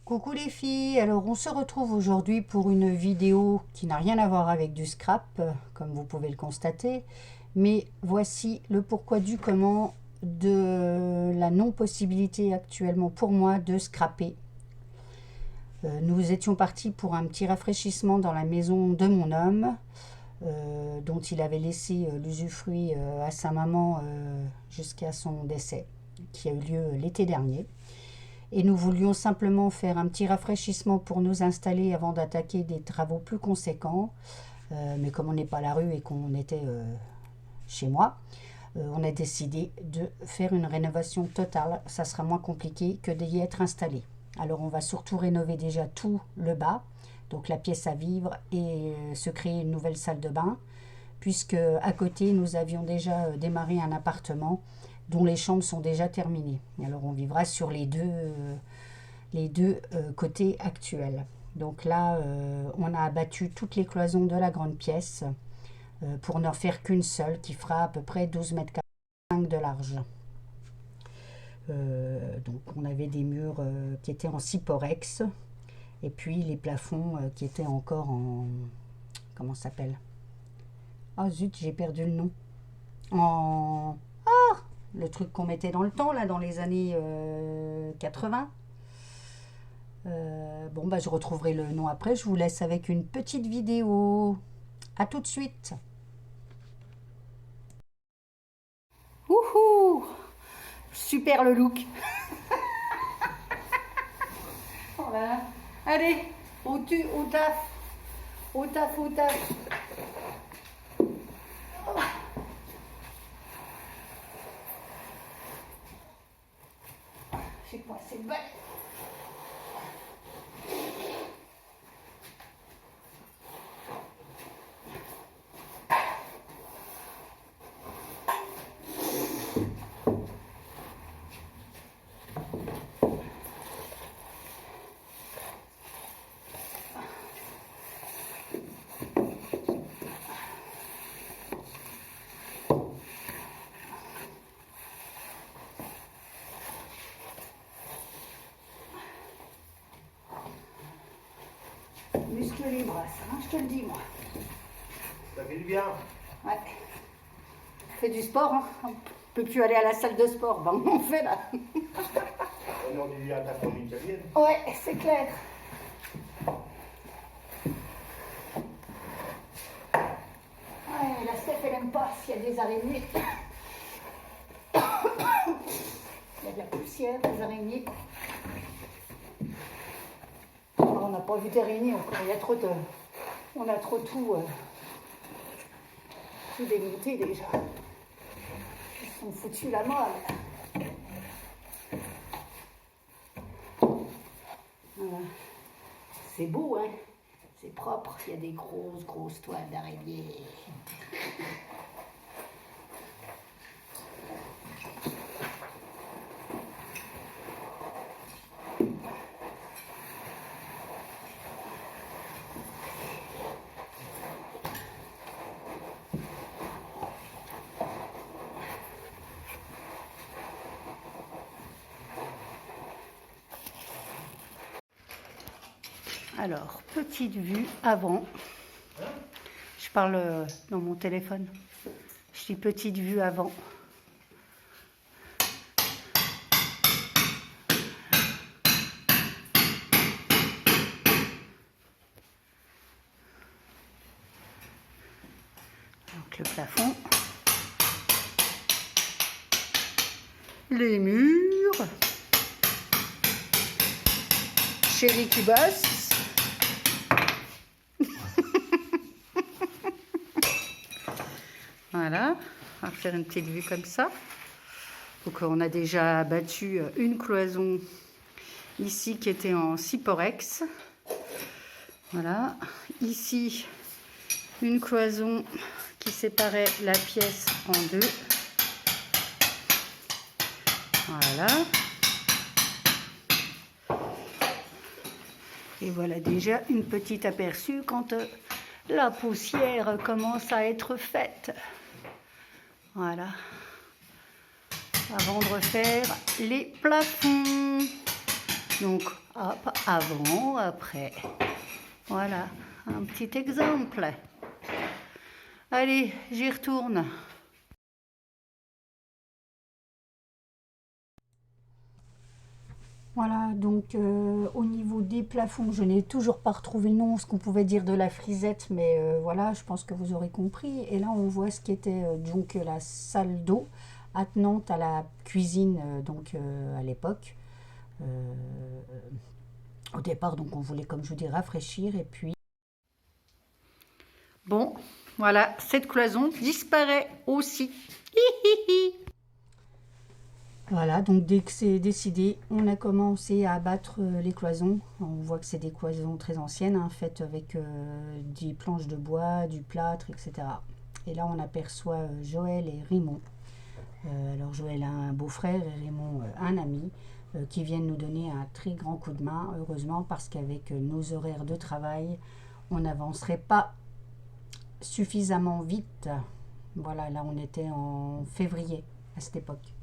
Coucou les filles, alors on se retrouve aujourd'hui pour une vidéo qui n'a rien à voir avec du scrap, comme vous pouvez le constater, mais voici le pourquoi du comment de la non-possibilité actuellement pour moi de scraper. Nous étions partis pour un petit rafraîchissement dans la maison de mon homme, dont il avait laissé l'usufruit à sa maman jusqu'à son décès, qui a eu lieu l'été dernier. Et nous voulions simplement faire un petit rafraîchissement pour nous installer avant d'attaquer des travaux plus conséquents. Mais comme on n'est pas à la rue et qu'on était chez moi, on a décidé de faire une rénovation totale. Ça sera moins compliqué que d'y être installé. Alors on va surtout rénover déjà tout le bas, donc la pièce à vivre, et se créer une nouvelle salle de bain, puisque à côté nous avions déjà démarré un appartement dont les chambres sont déjà terminées. Alors on vivra sur les deux côtés actuels. Donc là, on a abattu toutes les cloisons de la grande pièce pour n'en faire qu'une seule qui fera à peu près 12 mètres carrés de large. Donc on avait des murs qui étaient en cyporex et puis les plafonds qui étaient encore en... Comment ça s'appelle? Ah zut, j'ai perdu le nom. En... le truc qu'on mettait dans le temps, là, dans les années 80. Bon, bah, je retrouverai le nom après. Je vous laisse avec une petite vidéo. À tout de suite. Wouhou! Super le look. Voilà. Allez, au taf. Au taf, au taf. C'est quoi, c'est bête. Muscle les bras, ça, hein, je te le dis, moi. Ça fait du bien. Ouais. On fait du sport, hein. On peut plus aller à la salle de sport. Ben, on fait là. On en dit à ta famille italienne. Ouais, c'est clair. Ouais, la Steph, elle aime pas s'il y a des araignées. Il y a de la poussière, des araignées. On n'a pas vu d'araignées encore, il y a trop de... On a trop tout démonté déjà. Ils sont foutus la molle. Voilà. C'est beau, hein? C'est propre, il y a des grosses toiles d'araignées. Alors, petite vue avant. Je parle dans mon téléphone. Je dis petite vue avant. Donc le plafond. Les murs. Chérie qui bosse. Voilà, on va faire une petite vue comme ça. Donc on a déjà abattu une cloison ici qui était en cyporex. Voilà, ici une cloison qui séparait la pièce en deux. Voilà. Et voilà déjà une petite aperçue quand la poussière commence à être faite. Voilà. Avant de refaire les plafonds. Donc, hop, avant, après. Voilà, un petit exemple. Allez, j'y retourne. Voilà, donc au niveau des plafonds, je n'ai toujours pas retrouvé non ce qu'on pouvait dire de la frisette, mais voilà, je pense que vous aurez compris. Et là, on voit ce qui était donc la salle d'eau attenante à la cuisine à l'époque. Euh, Au départ, donc on voulait, comme je vous dis, rafraîchir et puis... Bon, voilà, cette cloison disparaît aussi. Voilà, donc dès que c'est décidé, on a commencé à abattre les cloisons. On voit que c'est des cloisons très anciennes, hein, faites avec des planches de bois, du plâtre, etc. Et là, on aperçoit Joël et Raymond. Alors Joël a un beau-frère et Raymond un ami qui viennent nous donner un très grand coup de main, heureusement, parce qu'avec nos horaires de travail, on n'avancerait pas suffisamment vite. Voilà, là on était en février à cette époque.